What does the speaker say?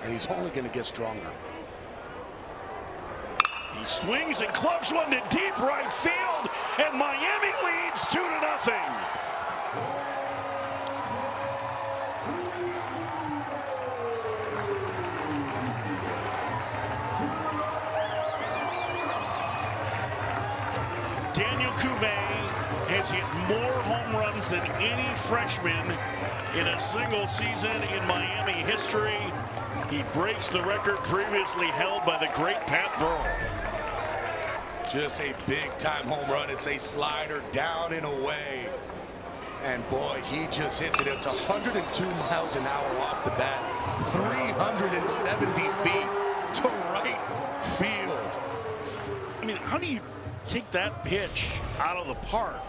and he's only going to get stronger. He swings and clubs one to deep right field, and Miami leads 2-0. Daniel Cuvet has hit more home runs than any freshman in a single season in Miami history. He breaks the record previously held by the great Pat Burrell. Just a big-time home run. It's a slider down and away. And boy, he just hits it. It's 102 miles an hour off the bat. 370 feet to right field. I mean, how do you take that pitch out of the park?